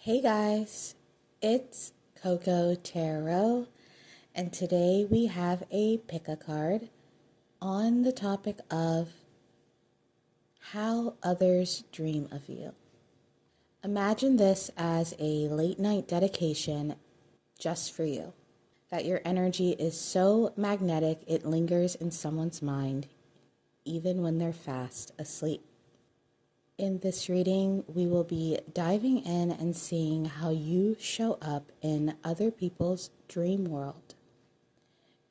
Hey guys, it's Coco Tarot, and today we have a pick-a-card on the topic of how others dream of you. Imagine this as a late night dedication just for you, that your energy is so magnetic it lingers in someone's mind even when they're fast asleep. In this reading, we will be diving in and seeing how you show up in other people's dream world.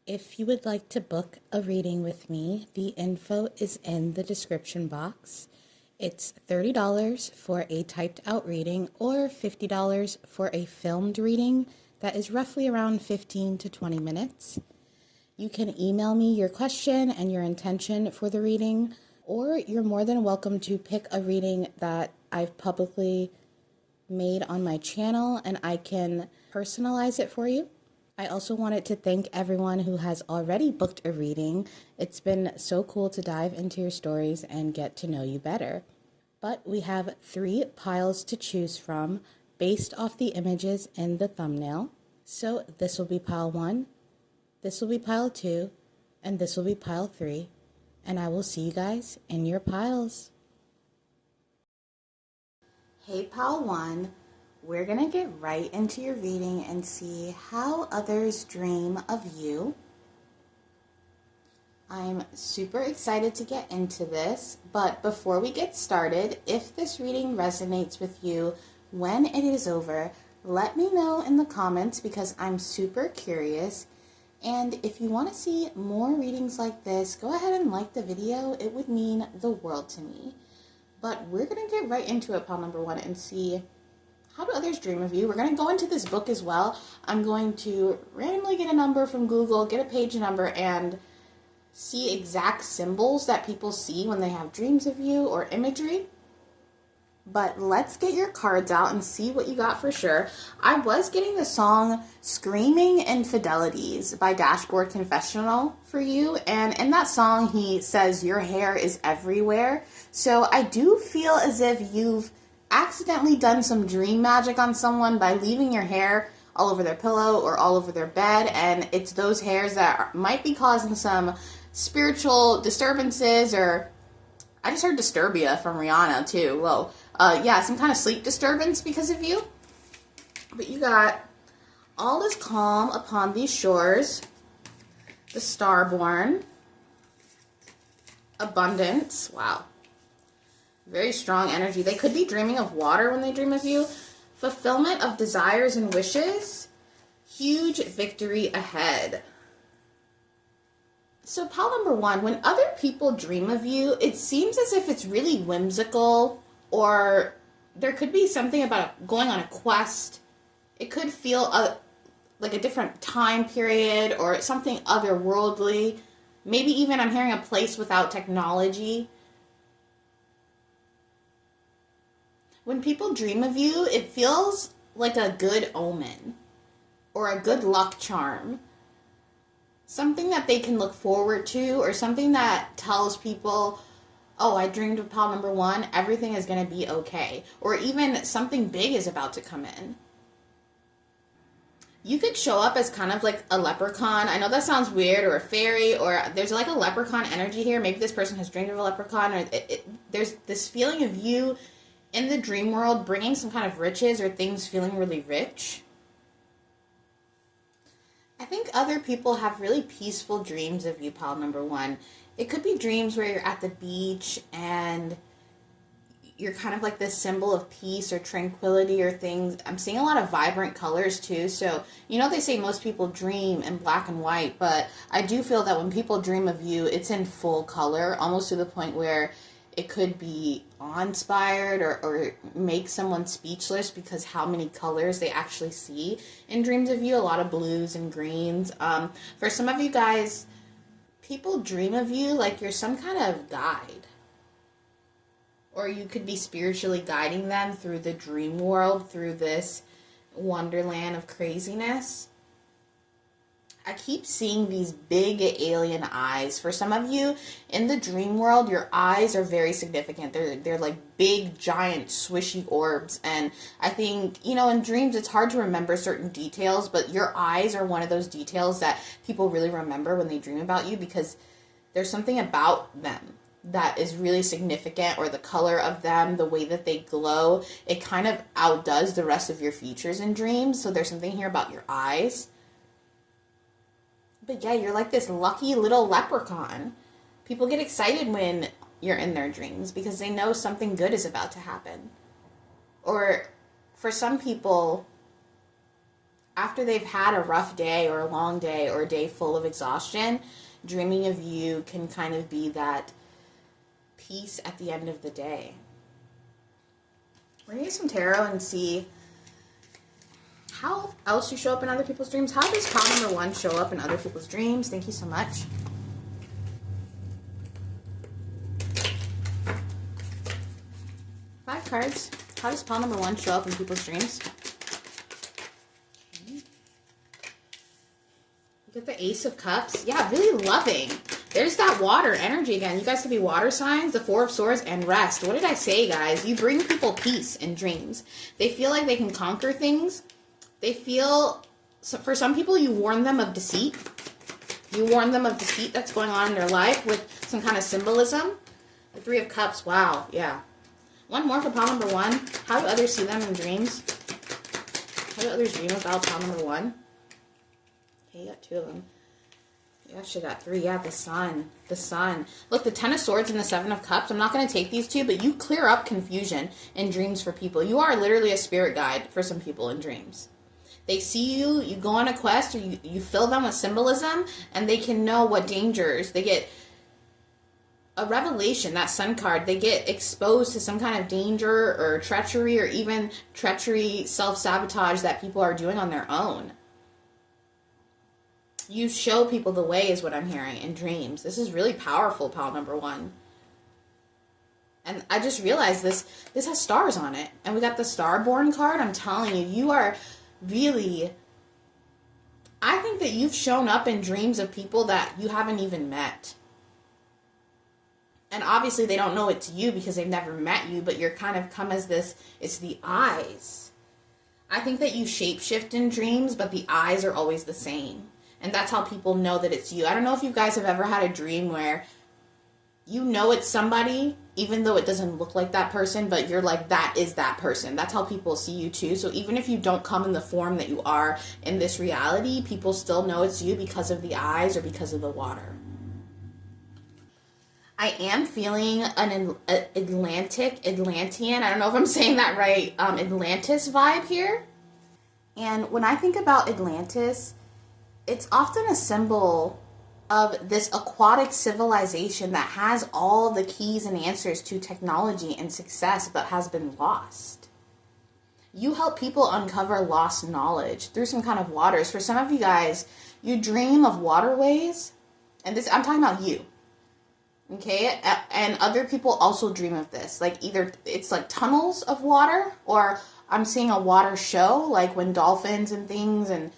If you would like to book a reading with me, the info is in the description box. It's $30 for a typed out reading or $50 for a filmed reading that is roughly around 15 to 20 minutes. You can email me your question and your intention for the reading, or you're more than welcome to pick a reading that I've publicly made on my channel and I can personalize it for you. I also wanted to thank everyone who has already booked a reading. It's been so cool to dive into your stories and get to know you better. But we have 3 piles to choose from based off the images in the thumbnail. So this will be pile 1, this will be pile 2, and this will be pile 3. And I will see you guys in your piles. Hey, pile 1, we're going to get right into your reading and see how others dream of you. I'm super excited to get into this, but before we get started, if this reading resonates with you when it is over, let me know in the comments because I'm super curious. And if you want to see more readings like this, go ahead and like the video. It would mean the world to me. But we're going to get right into it, pile number 1, and see how do others dream of you. We're going to go into this book as well. I'm going to randomly get a number from Google, get a page number, and see exact symbols that people see when they have dreams of you or imagery. But let's get your cards out and see what you got for sure. I was getting the song Screaming Infidelities by Dashboard Confessional for you. And in that song, he says, your hair is everywhere. So I do feel as if you've accidentally done some dream magic on someone by leaving your hair all over their pillow or all over their bed. And it's those hairs that might be causing some spiritual disturbances, or I just heard Disturbia from Rihanna too. Whoa. Yeah, some kind of sleep disturbance because of you. But you got all is calm upon these shores, the starborn, abundance. Wow. Very strong energy. They could be dreaming of water when they dream of you. Fulfillment of desires and wishes. Huge victory ahead. So pile number 1, when other people dream of you, it seems as if it's really whimsical, or there could be something about going on a quest. It could feel like a different time period or something otherworldly. Maybe even I'm hearing a place without technology. When people dream of you, it feels like a good omen or a good luck charm. Something that they can look forward to, or something that tells people, oh, I dreamed of pile number 1, everything is going to be okay. Or even something big is about to come in. You could show up as kind of like a leprechaun. I know that sounds weird, or a fairy, or there's like a leprechaun energy here. Maybe this person has dreamed of a leprechaun, or there's this feeling of you in the dream world bringing some kind of riches, or things feeling really rich. I think other people have really peaceful dreams of you, pile number 1. It could be dreams where you're at the beach and you're kind of like this symbol of peace or tranquility or things. I'm seeing a lot of vibrant colors too. So, you know, they say most people dream in black and white, but I do feel that when people dream of you, it's in full color, almost to the point where it could be awe-inspired or make someone speechless because how many colors they actually see in dreams of you. A lot of blues and greens. For some of you guys, people dream of you like you're some kind of guide. Or you could be spiritually guiding them through the dream world, through this wonderland of craziness. I keep seeing these big alien eyes. For some of you, in the dream world, your eyes are very significant. They're like big, giant, swishy orbs. And I think, in dreams, it's hard to remember certain details, but your eyes are one of those details that people really remember when they dream about you, because there's something about them that is really significant, or the color of them, the way that they glow. It kind of outdoes the rest of your features in dreams. So there's something here about your eyes. But yeah, you're like this lucky little leprechaun. People get excited when you're in their dreams because they know something good is about to happen. Or for some people, after they've had a rough day or a long day or a day full of exhaustion, dreaming of you can kind of be that peace at the end of the day. We're going to get some tarot and see how else you show up in other people's dreams. How does pile number 1 show up in other people's dreams? Thank you so much. Five cards. How does pile number 1 show up in people's dreams? Okay. Look at the Ace of Cups. Yeah, really loving. There's that water energy again. You guys could be water signs, the Four of Swords, and rest. What did I say, guys? You bring people peace in dreams. They feel like they can conquer things. They feel, for some people, you warn them of deceit. You warn them of deceit that's going on in their life with some kind of symbolism. The Three of Cups, wow, yeah. One more for pile number 1. How do others see them in dreams? How do others dream about pile number 1? Okay, you got 2 of them. You actually got 3. Yeah, the Sun. The Sun. Look, the Ten of Swords and the Seven of Cups. I'm not going to take these 2, but you clear up confusion in dreams for people. You are literally a spirit guide for some people in dreams. They see you, you go on a quest, or you fill them with symbolism, and they can know what dangers. They get a revelation, that Sun card. They get exposed to some kind of danger or treachery, or even treachery, self-sabotage that people are doing on their own. You show people the way is what I'm hearing in dreams. This is really powerful, pile number 1. And I just realized this has stars on it. And we got the Starborn card. I'm telling you, you are really, I think that you've shown up in dreams of people that you haven't even met. And obviously they don't know it's you because they've never met you, but you're kind of come as this, it's the eyes. I think that you shapeshift in dreams, but the eyes are always the same. And that's how people know that it's you. I don't know if you guys have ever had a dream where you know it's somebody, even though it doesn't look like that person, but you're like, that is that person. That's how people see you too. So even if you don't come in the form that you are in this reality, people still know it's you because of the eyes or because of the water. I am feeling an Atlantean, I don't know if I'm saying that right, Atlantis vibe here. And when I think about Atlantis, it's often a symbol of this aquatic civilization that has all the keys and answers to technology and success, but has been lost. You help people uncover lost knowledge through some kind of waters. For some of you guys, you dream of waterways, and this, I'm talking about you, okay? And other people also dream of this. Like either it's like tunnels of water, or I'm seeing a water show, like when dolphins and things, and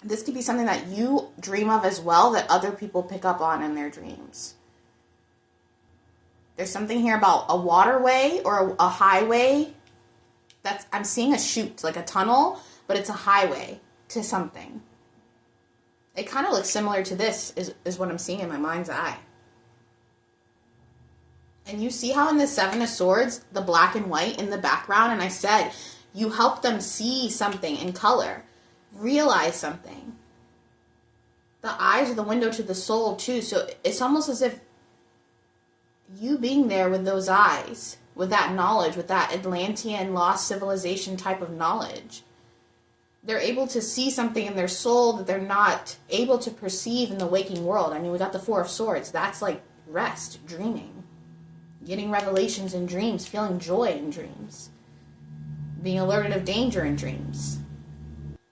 this could be something that you dream of as well that other people pick up on in their dreams. There's something here about a waterway or a highway. I'm seeing a chute, like a tunnel, but it's a highway to something. It kind of looks similar to this is what I'm seeing in my mind's eye. And you see how in the Seven of Swords, the black and white in the background, and I said, you help them see something in color. Realize something. The eyes are the window to the soul too, so it's almost as if you being there with those eyes, with that knowledge, with that Atlantean lost civilization type of knowledge, they're able to see something in their soul that they're not able to perceive in the waking world. I mean, we got the Four of Swords. That's like rest, dreaming, getting revelations in dreams, feeling joy in dreams, being alerted of danger in dreams.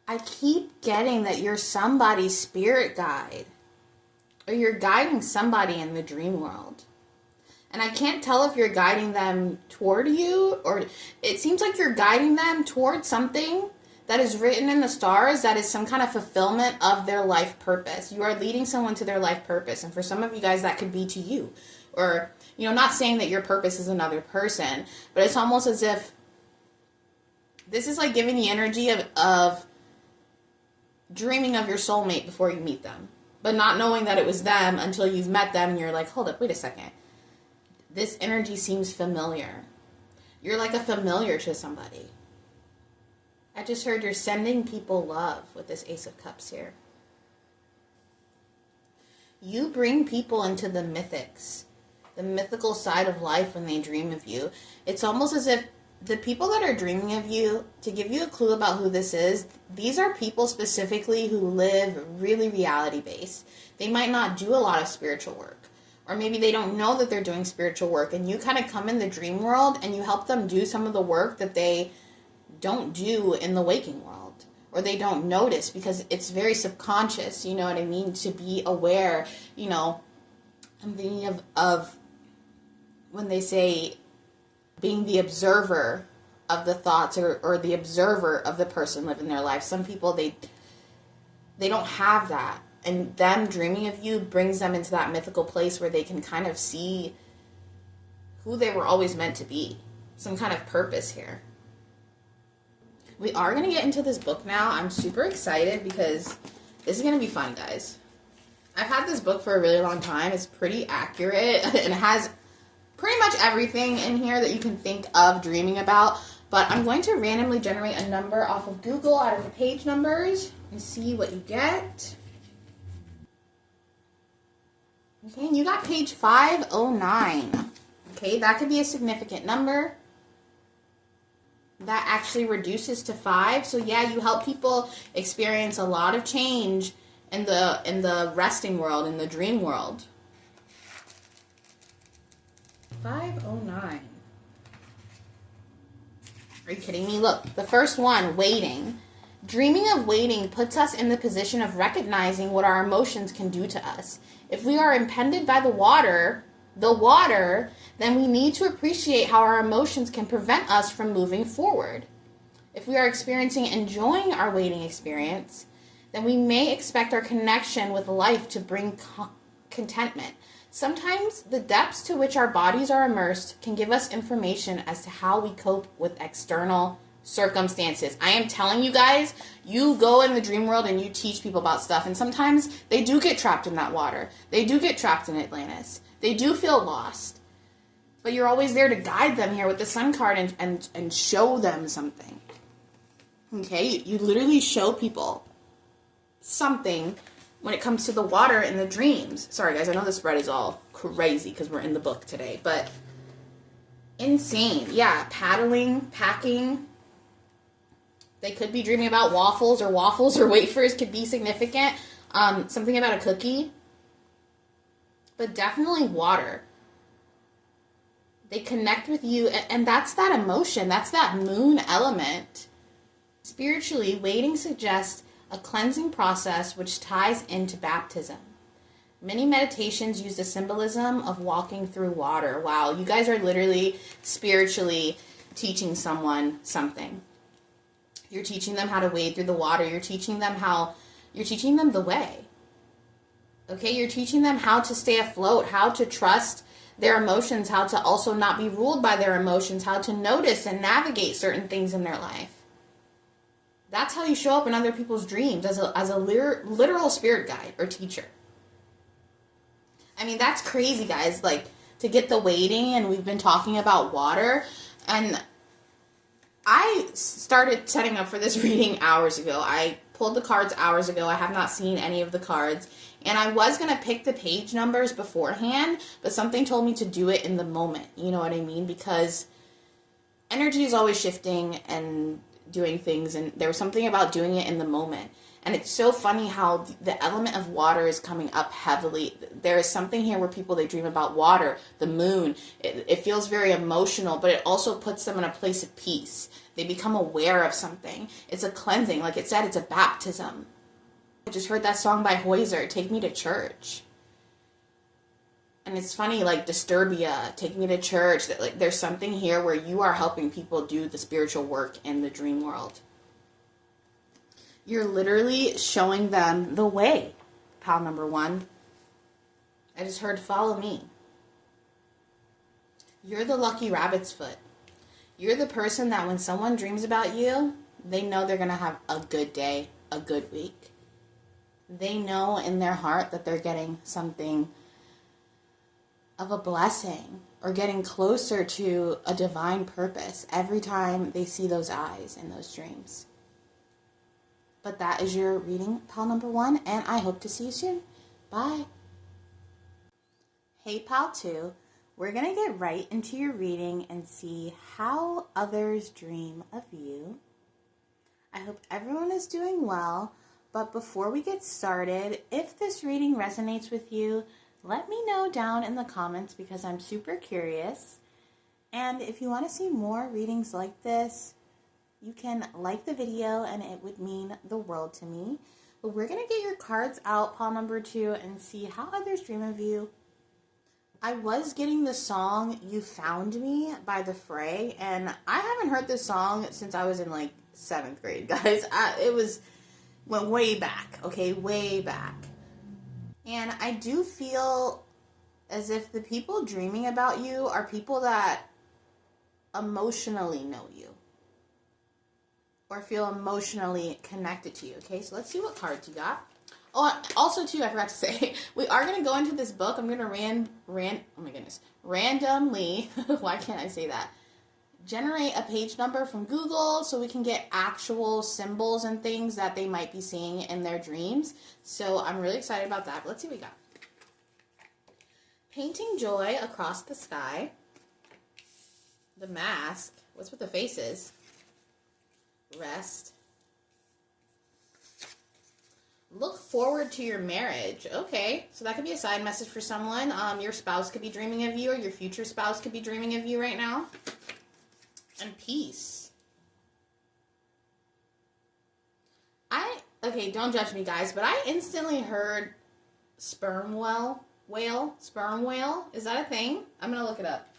I keep getting that you're somebody's spirit guide, or you're guiding somebody in the dream world. And I can't tell if you're guiding them toward you, or it seems like you're guiding them toward something that is written in the stars, that is some kind of fulfillment of their life purpose. You are leading someone to their life purpose. And for some of you guys, that could be to you. Or, you know, not saying that your purpose is another person, but it's almost as if this is like giving the energy of dreaming of your soulmate before you meet them, but not knowing that it was them until you've met them and you're like, hold up, wait a second. This energy seems familiar. You're like a familiar to somebody. I just heard you're sending people love with this Ace of Cups here. You bring people into the mythics, the mythical side of life when they dream of you. It's almost as if the people that are dreaming of you, to give you a clue about who this is, these are people specifically who live really reality-based. They might not do a lot of spiritual work. Or maybe they don't know that they're doing spiritual work, and you kind of come in the dream world and you help them do some of the work that they don't do in the waking world. Or they don't notice because it's very subconscious, you know what I mean? To be aware, you know, I'm thinking of when they say being the observer of the thoughts or the observer of the person living their life. Some people, they don't have that. And them dreaming of you brings them into that mythical place where they can kind of see who they were always meant to be. Some kind of purpose here. We are going to get into this book now. I'm super excited because this is going to be fun, guys. I've had this book for a really long time. It's pretty accurate and it has pretty much everything in here that you can think of dreaming about. But I'm going to randomly generate a number off of Google out of the page numbers and see what you get. Okay, and you got page 509. Okay, that could be a significant number. That actually reduces to 5. So yeah, you help people experience a lot of change in the resting world, in the dream world. 509. Are you kidding me? Look, the first one, waiting. Dreaming of waiting puts us in the position of recognizing what our emotions can do to us. If we are impeded by the water, then we need to appreciate how our emotions can prevent us from moving forward. If we are enjoying our waiting experience, then we may expect our connection with life to bring contentment. Sometimes the depths to which our bodies are immersed can give us information as to how we cope with external circumstances. I am telling you guys, you go in the dream world and you teach people about stuff, and sometimes they do get trapped in that water. They do get trapped in Atlantis. They do feel lost. But you're always there to guide them here with the Sun card and show them something. Okay? You literally show people something when it comes to the water and the dreams. Sorry guys, I know the spread is all crazy because we're in the book today, but insane. Yeah, paddling, packing. They could be dreaming about waffles or wafers could be significant. Something about a cookie. But definitely water. They connect with you, and that's that emotion. That's that moon element. Spiritually, waiting suggests a cleansing process which ties into baptism. Many meditations use the symbolism of walking through water. Wow, you guys are literally spiritually teaching someone something. You're teaching them how to wade through the water. You're teaching them the way. Okay, you're teaching them how to stay afloat, how to trust their emotions, how to also not be ruled by their emotions, how to notice and navigate certain things in their life. That's how you show up in other people's dreams, as a literal spirit guide or teacher. I mean, that's crazy, guys, like, to get the wading, and we've been talking about water, and I started setting up for this reading hours ago. I pulled the cards hours ago. I have not seen any of the cards, and I was going to pick the page numbers beforehand, but something told me to do it in the moment, you know what I mean, because energy is always shifting and doing things, and there was something about doing it in the moment. And it's so funny how the element of water is coming up heavily. There is something here where people, they dream about water, the moon. It feels very emotional, but it also puts them in a place of peace. They become aware of something. It's a cleansing. Like it said, it's a baptism. I just heard that song by Hoyser, Take Me to Church. And it's funny, like Disturbia, Take Me to Church. That, like, there's something here where you are helping people do the spiritual work in the dream world. You're literally showing them the way, pal number one. I just heard follow me. You're the lucky rabbit's foot. You're the person that when someone dreams about you, they know they're going to have a good day, a good week. They know in their heart that they're getting something of a blessing or getting closer to a divine purpose every time they see those eyes in those dreams. But that is your reading, pal number one, and I hope to see you soon. Bye. Hey, pal two. We're going to get right into your reading and see how others dream of you. I hope everyone is doing well, but before we get started, if this reading resonates with you, let me know down in the comments because I'm super curious. And if you want to see more readings like this, you can like the video and it would mean the world to me. But we're going to get your cards out, pal number two, and see how others dream of you. I was getting the song You Found Me by The Fray, and I haven't heard this song since I was in like 7th grade, guys. Went way back, okay, way back. And I do feel as if the people dreaming about you are people that emotionally know you or feel emotionally connected to you, okay? So let's see what cards you got. Oh, also, too, I forgot to say, we are going to go into this book. I'm going to randomly, why can't I say that? Generate a page number from Google so we can get actual symbols and things that they might be seeing in their dreams. So I'm really excited about that. But let's see what we got. Painting joy across the sky. The mask. What's with the faces? Rest. Look forward to your marriage. Okay, so that could be a side message for someone. Your spouse could be dreaming of you, or your future spouse could be dreaming of you right now. And peace. Okay, don't judge me, guys, but I instantly heard sperm whale. Sperm whale. Is that a thing? I'm going to look it up.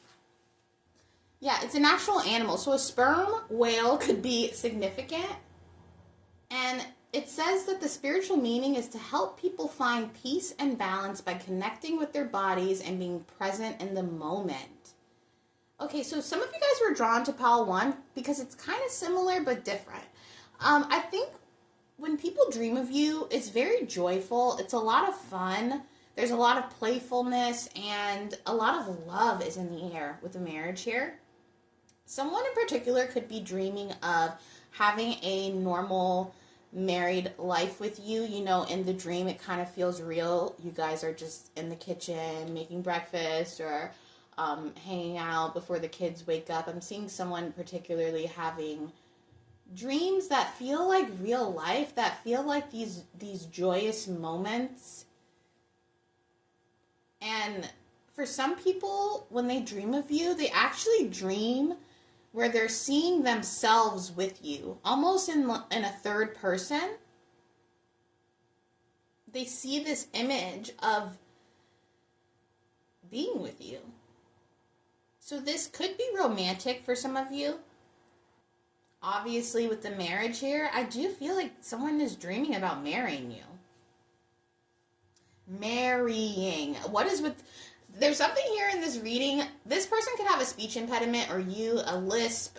Yeah, it's an actual animal. So a sperm whale could be significant. And it says that the spiritual meaning is to help people find peace and balance by connecting with their bodies and being present in the moment. Okay, so some of you guys were drawn to pal one because it's kind of similar but different. I think when people dream of you, it's very joyful. It's a lot of fun. There's a lot of playfulness and a lot of love is in the air with the marriage here. Someone in particular could be dreaming of having a normal married life with you. You know, in the dream it kind of feels real. You guys are just in the kitchen making breakfast or hanging out before the kids wake up. I'm seeing someone particularly having dreams that feel like real life, that feel like these joyous moments. And for some people, when they dream of you, they actually dream where they're seeing themselves with you, almost in a third person. They see this image of being with you. So this could be romantic for some of you. Obviously, with the marriage here, I do feel like someone is dreaming about marrying you. Marrying. What is with... There's something here in this reading. This person could have a speech impediment, or you a lisp.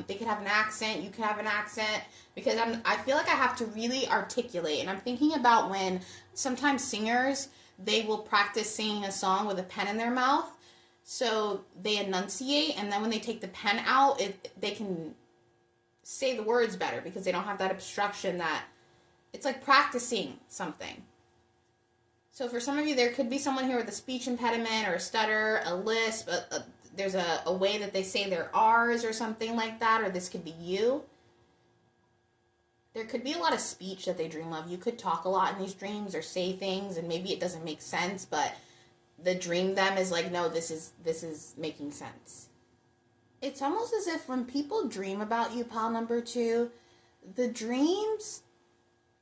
They could have an accent. You could have an accent, because I feel like I have to really articulate. And I'm thinking about when sometimes singers, they will practice singing a song with a pen in their mouth, so they enunciate, and then when they take the pen out, they can say the words better because they don't have that obstruction. That it's like practicing something. So for some of you, there could be someone here with a speech impediment or a stutter, a lisp. There's a way that they say their R's or something like that, or this could be you. There could be a lot of speech that they dream of. You could talk a lot in these dreams or say things, and maybe it doesn't make sense, but the dream them is like, no, this is making sense. It's almost as if when people dream about you, pal number two, the dreams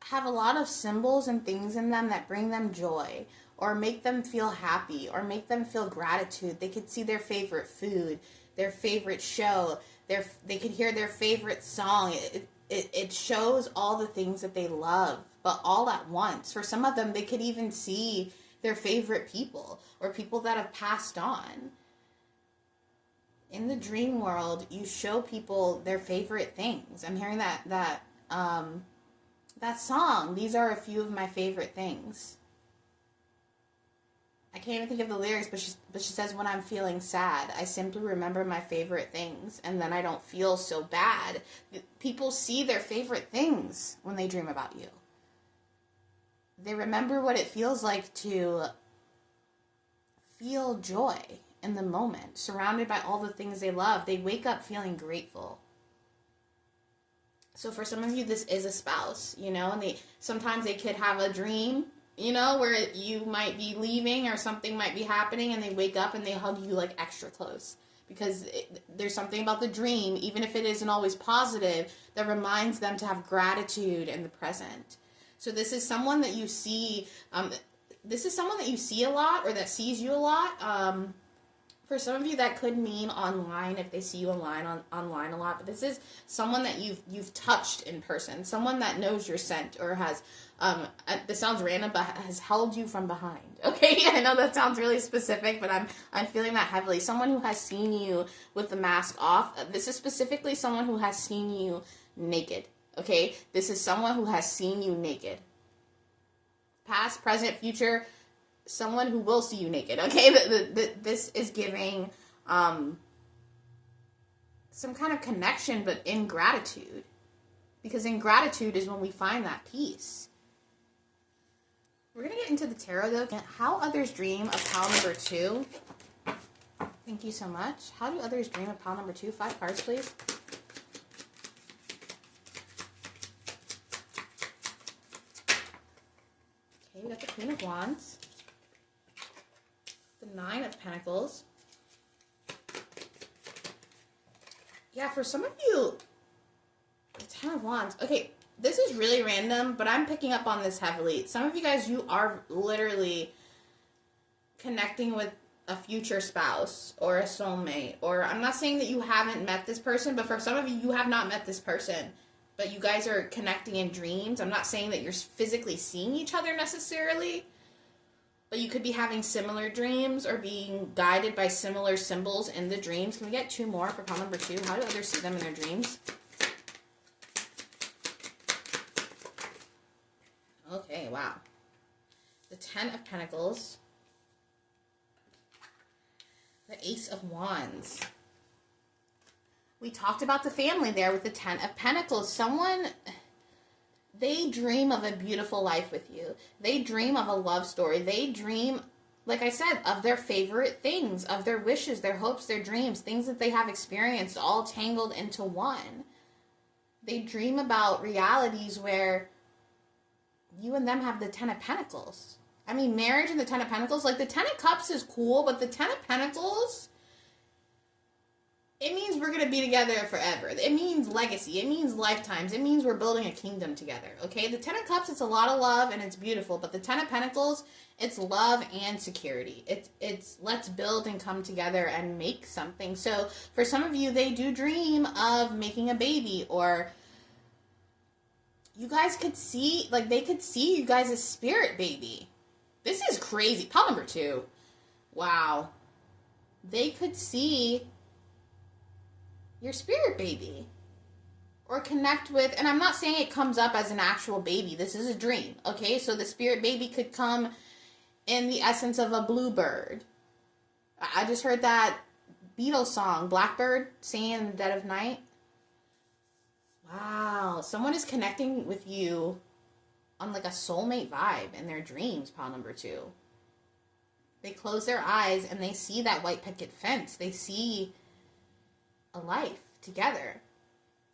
have a lot of symbols and things in them that bring them joy or make them feel happy or make them feel gratitude. They could see their favorite food, their favorite show, they could hear their favorite song. it shows all the things that they love, but all at once. For some of them, they could even see their favorite people or people that have passed on. In the dream world, you show people their favorite things. I'm hearing that song. These are a few of my favorite things. I can't even think of the lyrics, but she says, when I'm feeling sad, I simply remember my favorite things, and then I don't feel so bad. People see their favorite things when they dream about you. They remember what it feels like to feel joy in the moment, surrounded by all the things they love. They wake up feeling grateful. So for some of you, this is a spouse, and sometimes they could have a dream, where you might be leaving or something might be happening, and they wake up and they hug you like extra close. Because there's something about the dream, even if it isn't always positive, that reminds them to have gratitude in the present. So this is someone that you see, a lot, or that sees you a lot. For some of you, that could mean online, if they see you online a lot. But this is someone that you've touched in person, someone that knows your scent, or has, this sounds random, but has held you from behind. Okay, I know that sounds really specific, but I'm feeling that heavily. Someone who has seen you with the mask off. This is specifically someone who has seen you naked. Okay, this is someone who has seen you naked. Past, present, future. Someone who will see you naked, okay? This is giving some kind of connection, but in gratitude. Because in gratitude is when we find that peace. We're going to get into the tarot, though. How others dream of pile number 2. Thank you so much. How do others dream of pile number 2? 5 cards, please. Okay, we got the Queen of Wands. 9 of Pentacles. Yeah, for some of you, the 10 of Wands. Okay, this is really random, but I'm picking up on this heavily. Some of you guys, you are literally connecting with a future spouse or a soulmate. Or I'm not saying that you haven't met this person, but for some of you, you have not met this person. But you guys are connecting in dreams. I'm not saying that you're physically seeing each other necessarily. But you could be having similar dreams or being guided by similar symbols in the dreams. Can we get 2 more for pile number 2? How do others see them in their dreams? Okay, wow. The 10 of Pentacles. The Ace of Wands. We talked about the family there with the 10 of Pentacles. They dream of a beautiful life with you. They dream of a love story. They dream, like I said, of their favorite things, of their wishes, their hopes, their dreams, things that they have experienced, all tangled into one. They dream about realities where you and them have the 10 of Pentacles. I mean, marriage and the 10 of Pentacles, like the 10 of Cups is cool, but the 10 of Pentacles, it means we're going to be together forever. It means legacy. It means lifetimes. It means we're building a kingdom together, okay? The 10 of Cups, it's a lot of love and it's beautiful. But the 10 of Pentacles, it's love and security. It's let's build and come together and make something. So for some of you, they do dream of making a baby, or you guys could see, like they could see you guys as spirit baby. This is crazy. Pile number 2. Wow. They could see your spirit baby, or connect with, and I'm not saying it comes up as an actual baby. This is a dream, okay? So the spirit baby could come in the essence of a bluebird. I just heard that Beatles song, Blackbird, singing in the dead of night. Wow, someone is connecting with you on like a soulmate vibe in their dreams, pile number 2. They close their eyes and they see that white picket fence. They see a life together.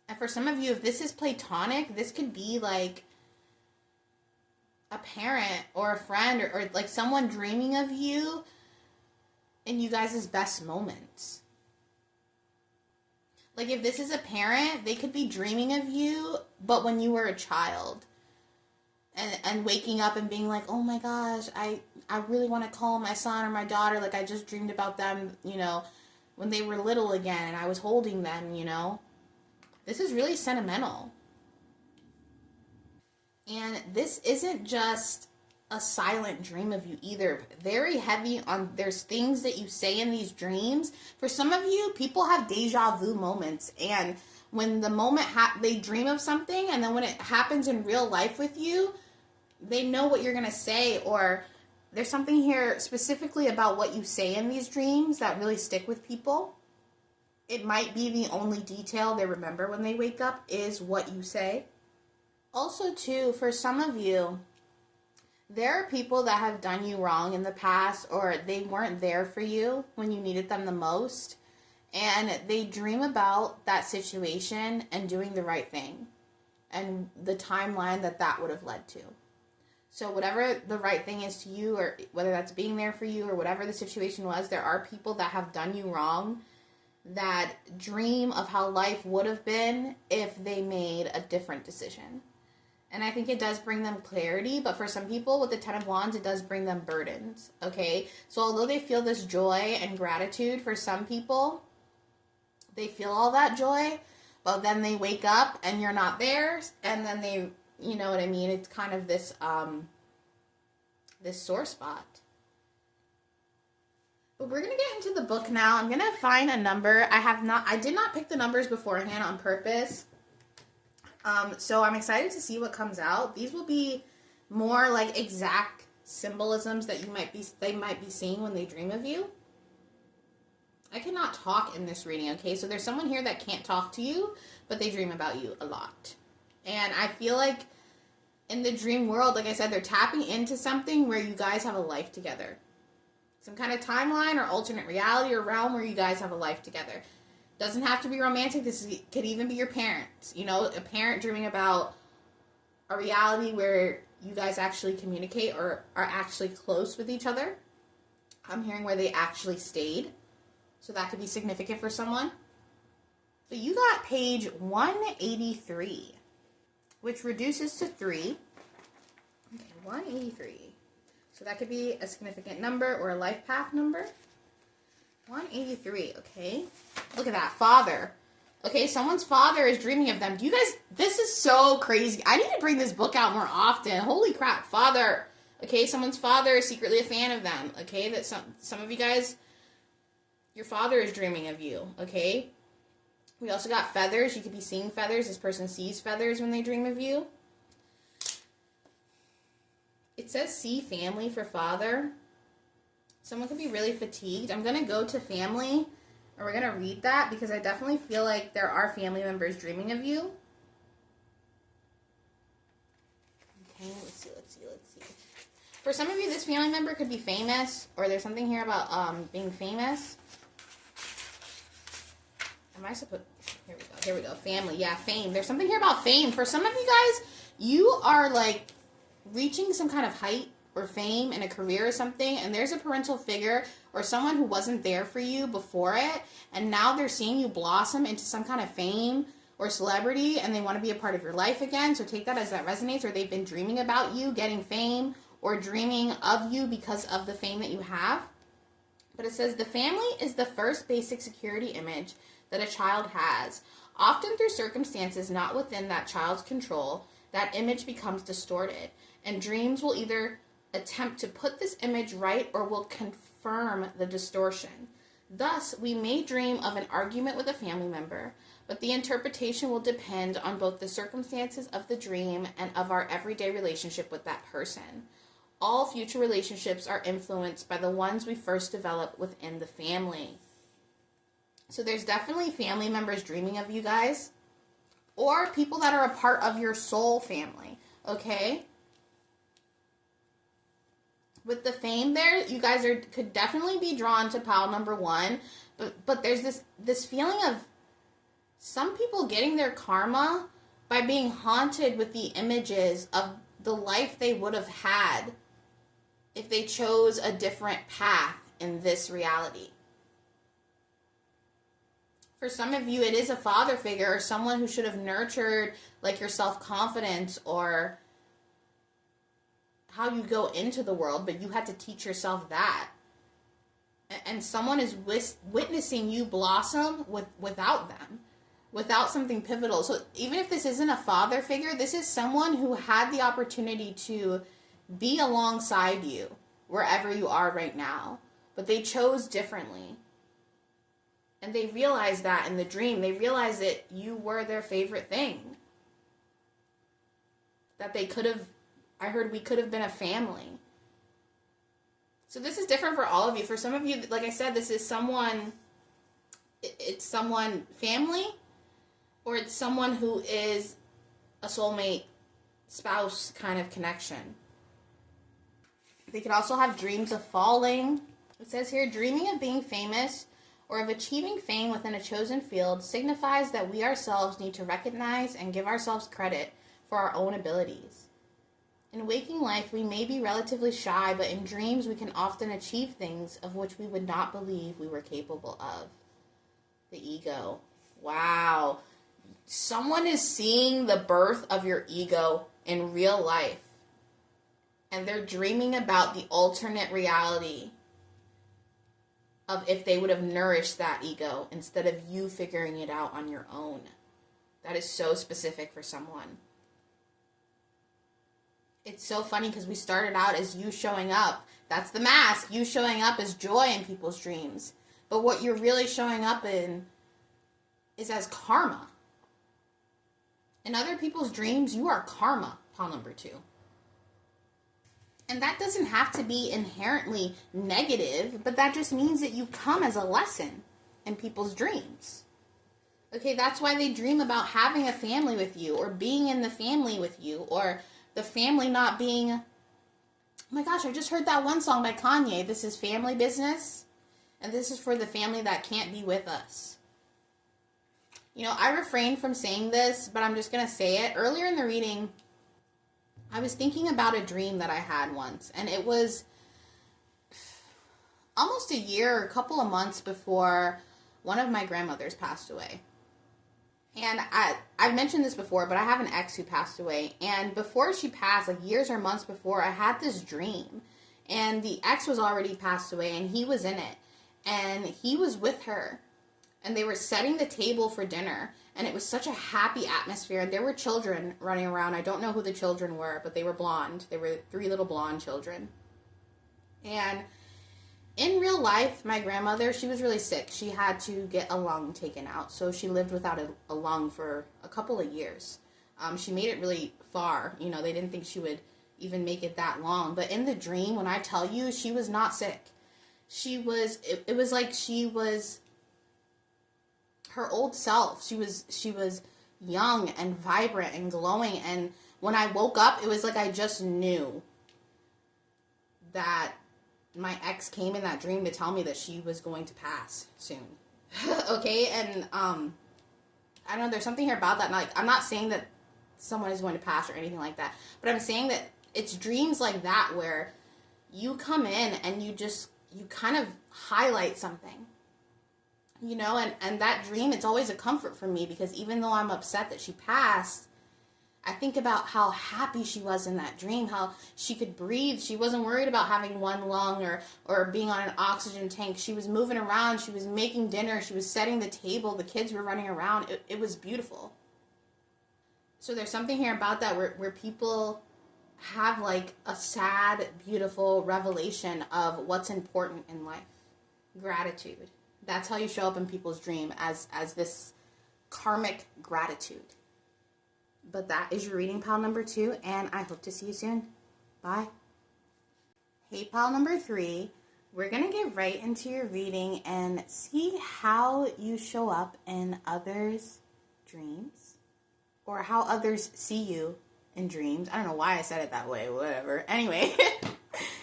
And for some of you, if this is platonic, this could be like a parent or a friend, or like someone dreaming of you in you guys' best moments. Like if this is a parent, they could be dreaming of you, but when you were a child. And waking up and being like, oh my gosh, I really want to call my son or my daughter. Like I just dreamed about them, when they were little again and I was holding them, This is really sentimental. And this isn't just a silent dream of you either. Very heavy on, there's things that you say in these dreams. For some of you, people have deja vu moments, and when the moment they dream of something, and then when it happens in real life with you, they know what you're going to say. Or there's something here specifically about what you say in these dreams that really stick with people. It might be the only detail they remember when they wake up is what you say. Also, too, for some of you, there are people that have done you wrong in the past, or they weren't there for you when you needed them the most, and they dream about that situation and doing the right thing and the timeline that would have led to. So whatever the right thing is to you, or whether that's being there for you or whatever the situation was, there are people that have done you wrong that dream of how life would have been if they made a different decision. And I think it does bring them clarity, but for some people with the Ten of Wands, it does bring them burdens, okay? So although they feel this joy and gratitude, for some people, they feel all that joy, but then they wake up and you're not there, and then they, you know what I mean? It's kind of this, this sore spot. But we're going to get into the book now. I'm going to find a number. I did not pick the numbers beforehand on purpose. So I'm excited to see what comes out. These will be more like exact symbolisms that they might be seeing when they dream of you. I cannot talk in this reading, okay? So there's someone here that can't talk to you, but they dream about you a lot. And I feel like in the dream world, like I said, they're tapping into something where you guys have a life together. Some kind of timeline or alternate reality or realm where you guys have a life together. Doesn't have to be romantic. Could even be your parents. You know, a parent dreaming about a reality where you guys actually communicate or are actually close with each other. I'm hearing where they actually stayed. So that could be significant for someone. So you got page 183, which reduces to 3. Okay, 183. So that could be a significant number or a life path number. 183, okay. Look at that, father. Okay, someone's father is dreaming of them. Do you guys, this is so crazy. I need to bring this book out more often. Holy crap, father. Okay, someone's father is secretly a fan of them. Okay, that some of you guys, your father is dreaming of you, okay? We also got feathers. You could be seeing feathers. This person sees feathers when they dream of you. It says see family for father. Someone could be really fatigued. I'm going to go to family, and we're going to read that because I definitely feel like there are family members dreaming of you. Okay, let's see. For some of you, this family member could be famous, or there's something here about being famous. Am I supposed... Here we go. Family. Yeah, fame. There's something here about fame. For some of you guys, you are like reaching some kind of height or fame in a career or something, and there's a parental figure or someone who wasn't there for you before it, and now they're seeing you blossom into some kind of fame or celebrity, and they want to be a part of your life again. So take that as that resonates, or they've been dreaming about you getting fame or dreaming of you because of the fame that you have. But it says the family is the first basic security image that a child has. Often through circumstances not within that child's control, that image becomes distorted, and dreams will either attempt to put this image right or will confirm the distortion. Thus, we may dream of an argument with a family member, but the interpretation will depend on both the circumstances of the dream and of our everyday relationship with that person. All future relationships are influenced by the ones we first develop within the family. So there's definitely family members dreaming of you guys, or people that are a part of your soul family, okay? With the fame there, you guys could definitely be drawn to pile number 1, but there's this feeling of some people getting their karma by being haunted with the images of the life they would have had if they chose a different path in this reality. For some of you, it is a father figure or someone who should have nurtured like your self-confidence or how you go into the world, but you had to teach yourself that. And someone is witnessing you blossom without them. without something pivotal. So even if this isn't a father figure, this is someone who had the opportunity to be alongside you wherever you are right now, but they chose differently. And they realized that in the dream. They realized that you were their favorite thing. That they could have, I heard we could have been a family. So this is different for all of you. For some of you, like I said, this is someone, it's someone family, or it's someone who is a soulmate, spouse kind of connection. They could also have dreams of falling. It says here, dreaming of being famous or of achieving fame within a chosen field signifies that we ourselves need to recognize and give ourselves credit for our own abilities. In waking life, we may be relatively shy, but in dreams we can often achieve things of which we would not believe we were capable of. The ego. Wow. Someone is seeing the birth of your ego in real life. And they're dreaming about the alternate reality of if they would have nourished that ego instead of you figuring it out on your own. That is so specific for someone. It's so funny because we started out as you showing up. That's the mask. You showing up as joy in people's dreams. But what you're really showing up in is as karma. In other people's dreams, you are karma, pile number 2. And that doesn't have to be inherently negative, but that just means that you come as a lesson in people's dreams. Okay, that's why they dream about having a family with you, or being in the family with you, or the family not being... Oh my gosh, I just heard that one song by Kanye. This is family business, and this is for the family that can't be with us. You know, I refrained from saying this, but I'm just going to say it. Earlier in the reading, I was thinking about a dream that I had once, and it was almost a year or a couple of months before one of my grandmothers passed away. And I've mentioned this before, but I have an ex who passed away, and before she passed, like years or months before, I had this dream, and the ex was already passed away, and he was in it, and he was with her, and they were setting the table for dinner, and it was such a happy atmosphere, and there were children running around. I don't know who the children were, but they were blonde. They were 3 little blonde children. And in real life, my grandmother, she was really sick. She had to get a lung taken out, so she lived without a lung for a couple of years. She made it really far. You know, they didn't think she would even make it that long. But in the dream, when I tell you, she was not sick. She was, it was like she was her old self. She was young and vibrant and glowing, and when I woke up, it was like I just knew that my ex came in that dream to tell me that she was going to pass soon. Okay, and I don't know, there's something here about that. Like, I'm not saying that someone is going to pass or anything like that, but I'm saying that it's dreams like that where you come in and you kind of highlight something. You know, and that dream, it's always a comfort for me, because even though I'm upset that she passed, I think about how happy she was in that dream, how she could breathe. She wasn't worried about having one lung or being on an oxygen tank. She was moving around. She was making dinner. She was setting the table. The kids were running around. It was beautiful. So there's something here about that where people have like a sad, beautiful revelation of what's important in life. Gratitude. That's how you show up in people's dream, as this karmic gratitude. But that is your reading, pile number 2, and I hope to see you soon. Bye. Hey, pile number 3, we're going to get right into your reading and see how you show up in others' dreams, or how others see you in dreams. I don't know why I said it that way, whatever. Anyway,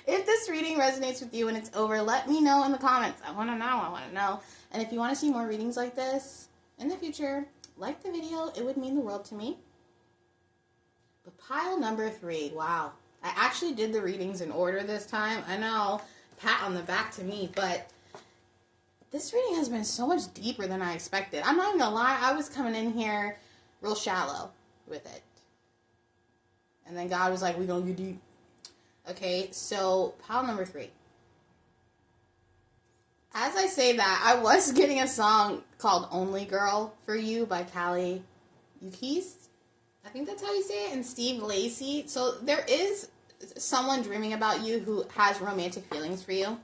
if this reading resonates with you and it's over, let me know in the comments. I want to know. And if you want to see more readings like this in the future, like the video. It would mean the world to me. But pile number 3, wow. I actually did the readings in order this time. I know, pat on the back to me, but this reading has been so much deeper than I expected. I'm not even gonna lie, I was coming in here real shallow with it. And then God was like, we're gonna get deep. Okay, so pile number 3. As I say that, I was getting a song called Only Girl for You by Callie Ukis. I think that's how you say it, and Steve Lacy. So there is someone dreaming about you who has romantic feelings for you.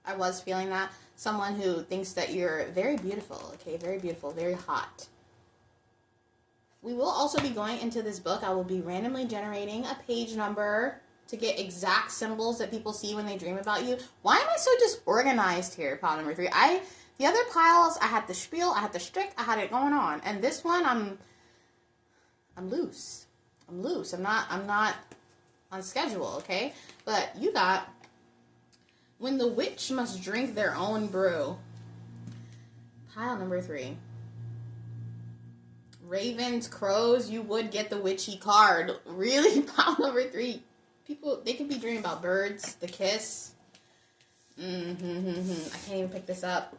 I was feeling that. Someone who thinks that you're very beautiful, okay? Very beautiful, very hot. We will also be going into this book. I will be randomly generating a page number to get exact symbols that people see when they dream about you. Why am I so disorganized here, pile number 3? The other piles, I had the spiel, I had the strict, I had it going on. And this one, I'm loose. I'm loose. I'm not on schedule, okay? But you got, when the witch must drink their own brew. Pile number 3. Ravens, crows, you would get the witchy card. Really? Pile number 3. People, they could be dreaming about birds, the kiss. I can't even pick this up.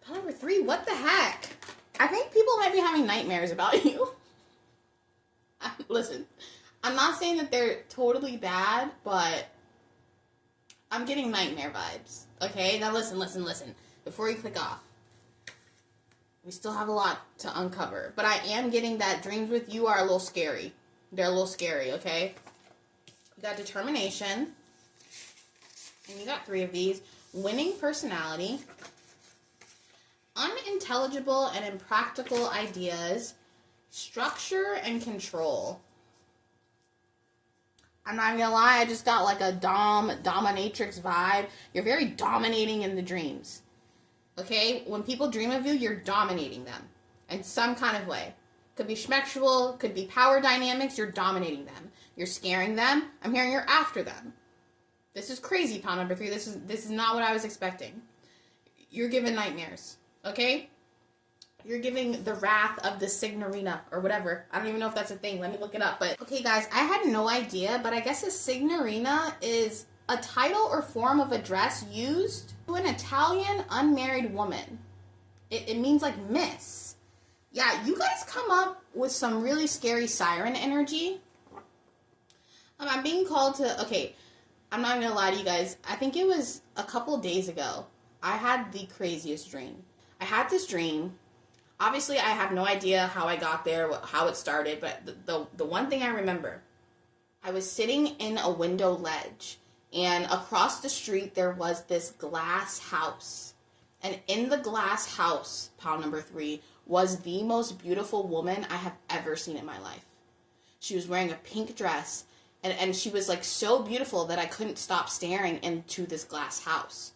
Pile number 3, what the heck? I think people might be having nightmares about you. Listen, I'm not saying that they're totally bad, but I'm getting nightmare vibes. Okay? Now listen. Before you click off. We still have a lot to uncover. But I am getting that dreams with you are a little scary. They're a little scary, okay? We got determination. And you got 3 of these. Winning personality. Unintelligible and impractical ideas. Structure and control. I'm not even gonna lie, I just got like a dominatrix vibe. You're very dominating in the dreams. Okay? When people dream of you, you're dominating them in some kind of way. Could be schmexual, could be power dynamics, you're dominating them. You're scaring them. I'm hearing you're after them. This is crazy, pile number 3. This is not what I was expecting. You're giving nightmares. Okay? You're giving the wrath of the signorina or whatever. I don't even know if that's a thing. Let me look it up. But okay, guys, I had no idea, but I guess a signorina is a title or form of address used to an Italian unmarried woman. It means like miss. Yeah, you guys come up with some really scary siren energy. I'm being called to, okay, I'm not going to lie to you guys. I think it was a couple days ago. I had the craziest dream. I had this dream. Obviously, I have no idea how I got there, how it started, but the one thing I remember, I was sitting in a window ledge, and across the street there was this glass house. And in the glass house, pile number 3, was the most beautiful woman I have ever seen in my life. She was wearing a pink dress, and she was like so beautiful that I couldn't stop staring into this glass house.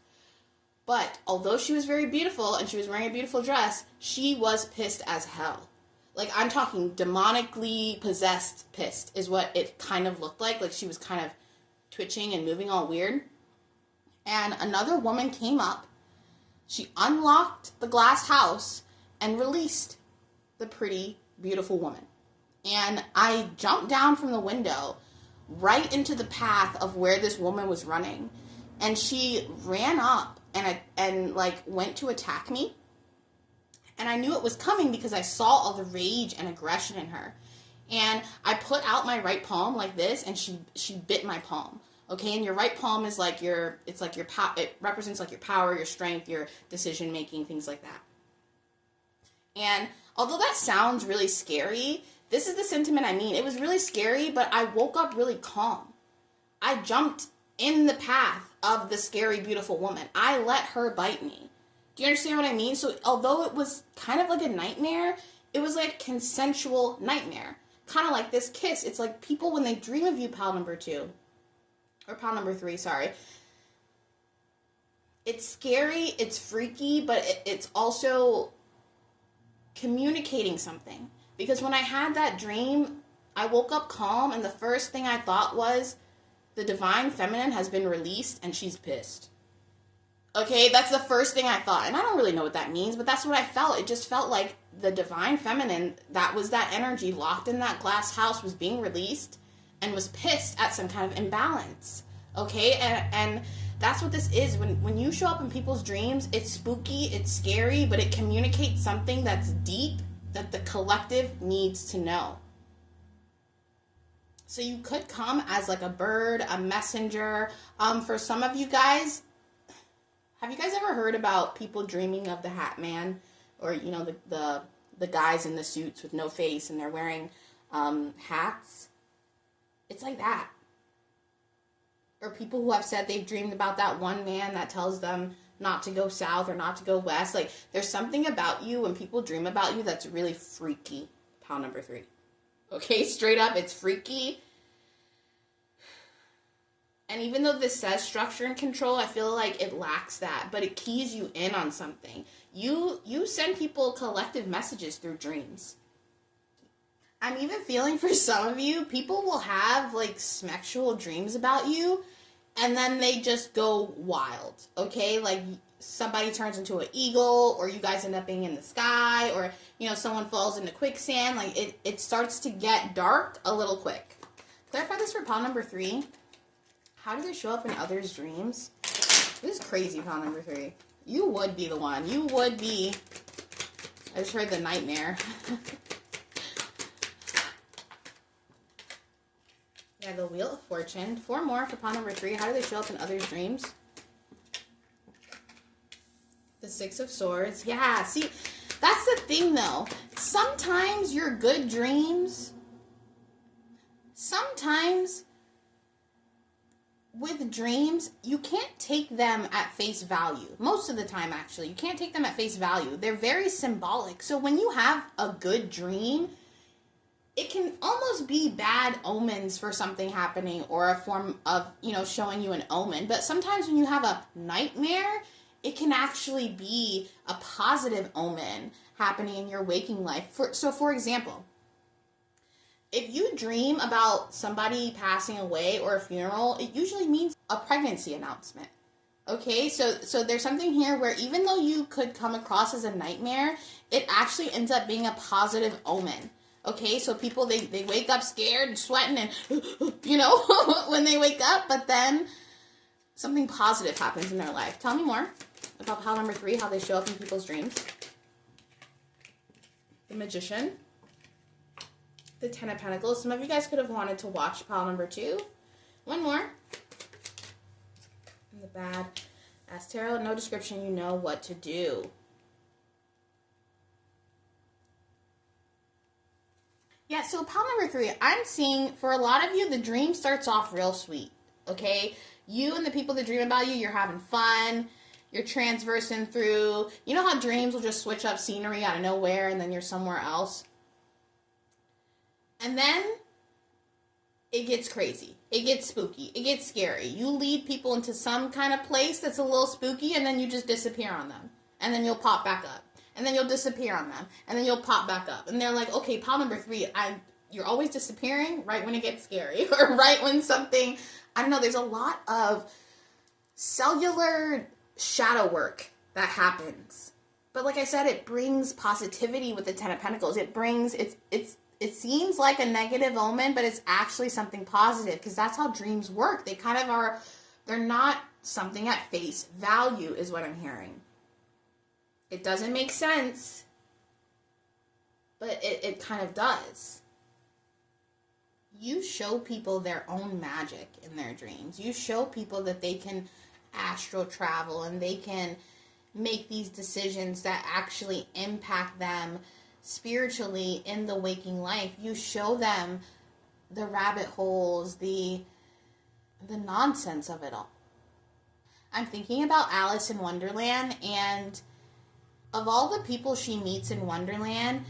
But although she was very beautiful and she was wearing a beautiful dress, she was pissed as hell. Like, I'm talking demonically possessed pissed is what it kind of looked like. Like, she was kind of twitching and moving all weird. And another woman came up. She unlocked the glass house and released the pretty, beautiful woman. And I jumped down from the window right into the path of where this woman was running. And she ran up and went to attack me. And I knew it was coming because I saw all the rage and aggression in her. And I put out my right palm like this, and she bit my palm. Okay, and your right palm is like it represents like your power, your strength, your decision making, things like that. And although that sounds really scary, this is the sentiment I mean. It was really scary, but I woke up really calm. I jumped in the path of the scary, beautiful woman. I let her bite me. Do you understand what I mean? So although it was kind of like a nightmare, it was like a consensual nightmare. Kind of like this kiss. It's like people, when they dream of you, pile number 2, or pile number 3, sorry. It's scary, it's freaky, but it's also communicating something. Because when I had that dream, I woke up calm, and the first thing I thought was, the divine feminine has been released, and she's pissed. Okay, that's the first thing I thought. And I don't really know what that means, but that's what I felt. It just felt like the divine feminine, that was that energy locked in that glass house, was being released and was pissed at some kind of imbalance. Okay, and that's what this is. When you show up in people's dreams, it's spooky, it's scary, but it communicates something that's deep that the collective needs to know. So you could come as like a bird, a messenger. For some of you guys, Have you guys ever heard about people dreaming of the Hat Man? Or, you know, the guys in the suits with no face and they're wearing hats? It's like that. Or people who have said they've dreamed about that one man that tells them not to go south or not to go west. Like, there's something about you when people dream about you that's really freaky. Pile number 3. Okay, straight up, it's freaky. And even though this says structure and control, I feel like it lacks that. But it keys you in on something. You send people collective messages through dreams. I'm even feeling for some of you, people will have like sexual dreams about you, and then they just go wild, okay? Like somebody turns into an eagle, or you guys end up being in the sky, or, you know, someone falls into quicksand. Like it starts to get dark a little quick. Clarify this for pile number 3. How do they show up in others' dreams? This is crazy, pile number 3. You would be the one. You would be. I just heard the nightmare. Yeah, the Wheel of Fortune. 4 more for pile number 3. How do they show up in others' dreams? The 6 of Swords. Yeah, see, that's the thing, though. Sometimes your good dreams, sometimes with dreams, you can't take them at face value. Most of the time, actually. You can't take them at face value. They're very symbolic. So when you have a good dream, it can almost be bad omens for something happening, or a form of, you know, showing you an omen. But sometimes when you have a nightmare, it can actually be a positive omen happening in your waking life. So for example, if you dream about somebody passing away or a funeral, it usually means a pregnancy announcement. Okay, so there's something here where even though you could come across as a nightmare, it actually ends up being a positive omen. Okay, so people, they wake up scared and sweating and, you know, when they wake up, but then something positive happens in their life. Tell me more about pile number 3, how they show up in people's dreams. The Magician. The 10 of Pentacles. Some of you guys could have wanted to watch pile number 2. One more. And the Bad Ass Tarot. No description, you know what to do. Yeah, so pile number 3, I'm seeing for a lot of you, the dream starts off real sweet, okay? You and the people that dream about you, you're having fun, you're transversing through. You know how dreams will just switch up scenery out of nowhere and then you're somewhere else? And then it gets crazy. It gets spooky. It gets scary. You lead people into some kind of place that's a little spooky, and then you just disappear on them. And then you'll pop back up. And then you'll disappear on them. And then you'll pop back up. And they're like, okay, pile number 3, you're always disappearing right when it gets scary. Or right when something, I don't know, there's a lot of cellular shadow work that happens. But like I said, it brings positivity with the 10 of Pentacles. It brings, it seems like a negative omen, but it's actually something positive, because that's how dreams work. They kind of are, they're not something at face value is what I'm hearing. It doesn't make sense, but it kind of does. You show people their own magic in their dreams. You show people that they can astral travel and they can make these decisions that actually impact them spiritually in the waking life. You show them the rabbit holes, the nonsense of it all. I'm thinking about Alice in Wonderland, and of all the people she meets in Wonderland,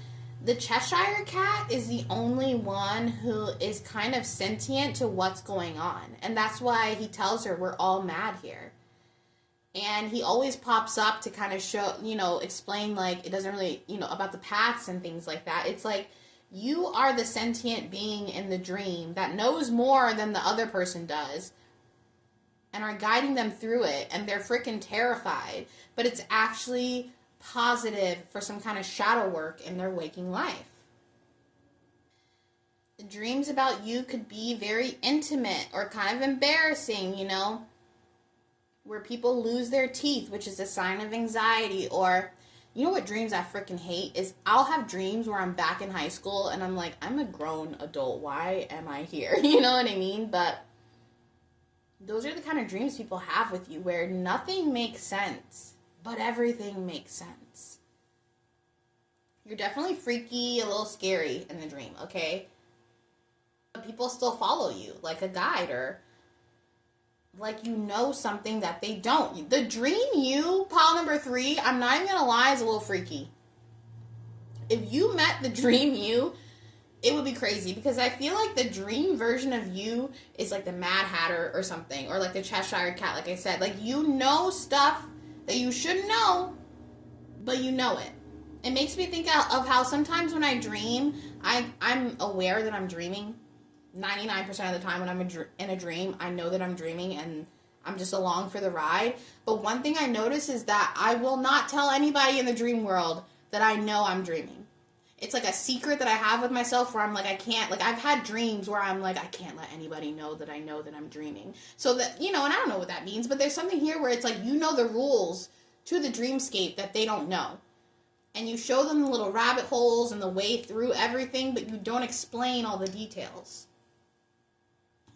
the Cheshire Cat is the only one who is kind of sentient to what's going on. And that's why he tells her we're all mad here. And he always pops up to kind of show, explain, like, it doesn't really, about the paths and things like that. It's like, you are the sentient being in the dream that knows more than the other person does and are guiding them through it. And they're freaking terrified. But it's actually positive for some kind of shadow work in their waking life. The dreams about you could be very intimate or kind of embarrassing, where people lose their teeth, which is a sign of anxiety. Or, you know what dreams I freaking hate is I'll have dreams where I'm back in high school and I'm like, I'm a grown adult. Why am I here? You know what I mean? But Those are the kind of dreams people have with you, where nothing makes sense, but everything makes sense. You're definitely freaky, a little scary in the dream, okay? But people still follow you like a guide, or like you know something that they don't. The dream you, pile number 3, I'm not even gonna lie, is a little freaky. If you met the dream you, it would be crazy, because I feel like the dream version of you is like the Mad Hatter or something, or like the Cheshire Cat, like I said. Like, you know stuff that you shouldn't know, but you know it. It makes me think of how sometimes when I dream, I'm aware that I'm dreaming. 99% of the time when I'm in a dream, I know that I'm dreaming and I'm just along for the ride. But one thing I notice is that I will not tell anybody in the dream world that I know I'm dreaming. It's like a secret that I have with myself, where I'm like, I can't, like, I've had dreams where I'm like, I can't let anybody know that I'm dreaming. So that, and I don't know what that means, but there's something here where it's like, you know the rules to the dreamscape that they don't know. And you show them the little rabbit holes and the way through everything, but you don't explain all the details.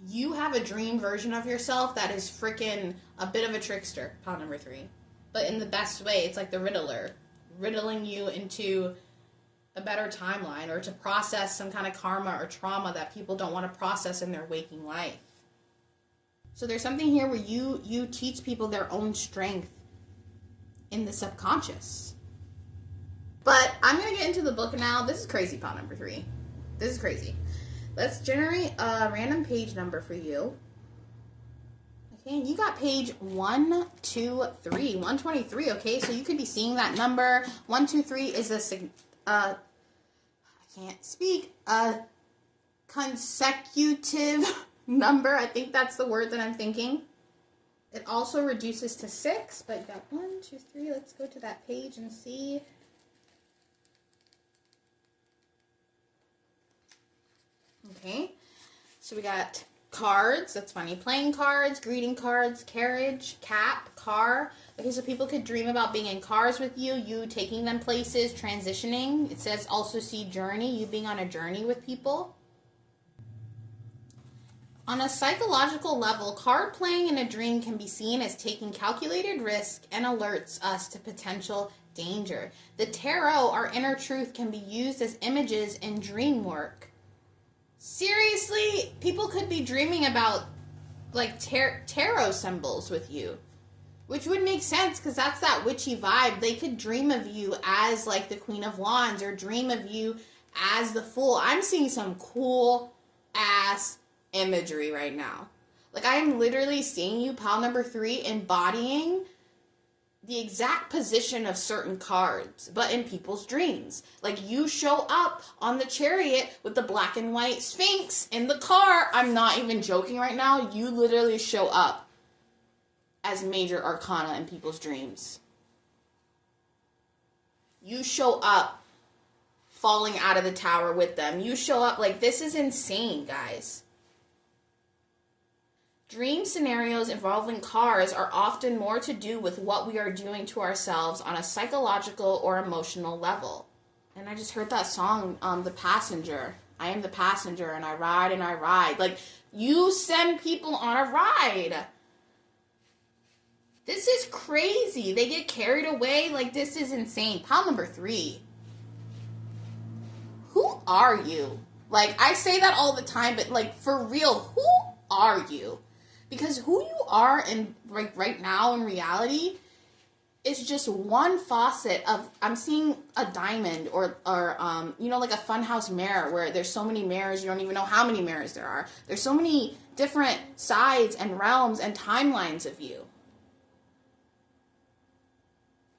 You have a dream version of yourself that is freaking a bit of a trickster, pile number 3. But in the best way. It's like the Riddler, riddling you into a better timeline, or to process some kind of karma or trauma that people don't want to process in their waking life. So there's something here where you teach people their own strength in the subconscious. But I'm going to get into the book now. This is crazy, pile number 3. This is crazy. Let's generate a random page number for you. Okay, and you got page 123, 123, okay? So you could be seeing that number. 123 is I can't speak, a consecutive number. I think that's the word that I'm thinking. It also reduces to 6, but you got 1, 2, 3. Let's go to that page and see. Okay, so we got cards. That's funny. Playing cards, greeting cards, carriage, cap, car. Okay, so people could dream about being in cars with you, you taking them places, transitioning. It says also see journey, you being on a journey with people. On a psychological level, card playing in a dream can be seen as taking calculated risk and alerts us to potential danger. The tarot, our inner truth, can be used as images in dream work. Seriously, people could be dreaming about like tarot symbols with you, which would make sense because that's that witchy vibe. They could dream of you as like the Queen of Wands, or dream of you as the Fool. I'm seeing some cool ass imagery right now. Like, I am literally seeing you, pile number 3, embodying the exact position of certain cards, but in people's dreams. Like, you show up on the chariot with the black and white sphinx in the car. I'm not even joking right now. You literally show up as major arcana in people's dreams. You show up falling out of the tower with them. You show up, like, this is insane, guys. Dream scenarios involving cars are often more to do with what we are doing to ourselves on a psychological or emotional level. And I just heard that song, The Passenger. I am the passenger and I ride and I ride. Like, you send people on a ride. This is crazy. They get carried away. Like, this is insane. Pile number 3. Who are you? Like, I say that all the time, but like, for real, who are you? Because who you are in right now in reality is just one faucet of, I'm seeing a diamond or like a funhouse mirror where there's so many mirrors, you don't even know how many mirrors there are. There's so many different sides and realms and timelines of you.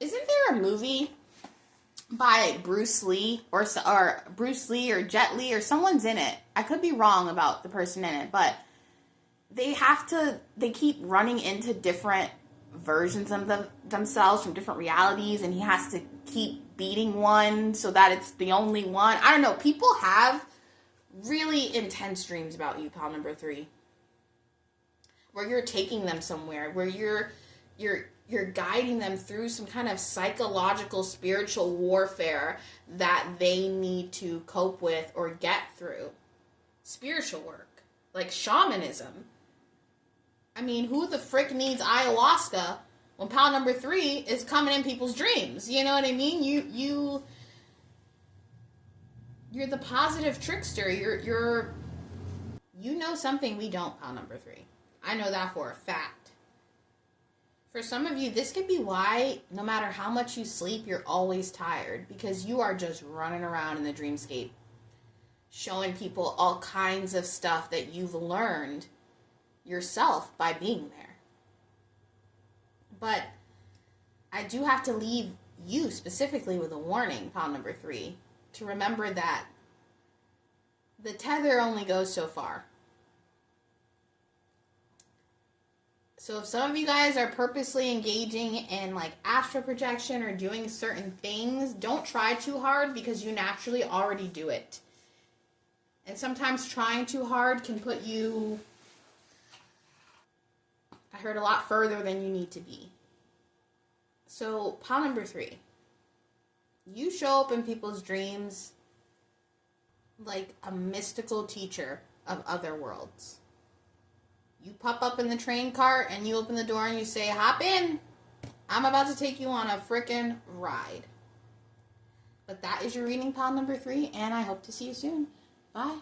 Isn't there a movie by Bruce Lee or Bruce Lee or Jet Li, or someone's in it? I could be wrong about the person in it, but they keep running into different versions of themselves from different realities, and he has to keep beating one so that it's the only one. I don't know. People have really intense dreams about you, pile number 3. Where you're taking them somewhere, where you're guiding them through some kind of psychological, spiritual warfare that they need to cope with or get through. Spiritual work, like shamanism. I mean, who the frick needs ayahuasca when pile number 3 is coming in people's dreams? You know what I mean? You're the positive trickster. You know something we don't, pile number 3. I know that for a fact. For some of you, this could be why no matter how much you sleep, you're always tired, because you are just running around in the dreamscape, showing people all kinds of stuff that you've learned yourself by being there. But I do have to leave you specifically with a warning, pile number 3, to remember that the tether only goes so far. So if some of you guys are purposely engaging in like astral projection or doing certain things, don't try too hard, because you naturally already do it. And sometimes trying too hard can put you, I heard, a lot further than you need to be. So pile number 3, you show up in people's dreams like a mystical teacher of other worlds. You pop up in the train cart and you open the door and you say, hop in. I'm about to take you on a frickin' ride. But that is your reading, pile number 3, and I hope to see you soon. Bye.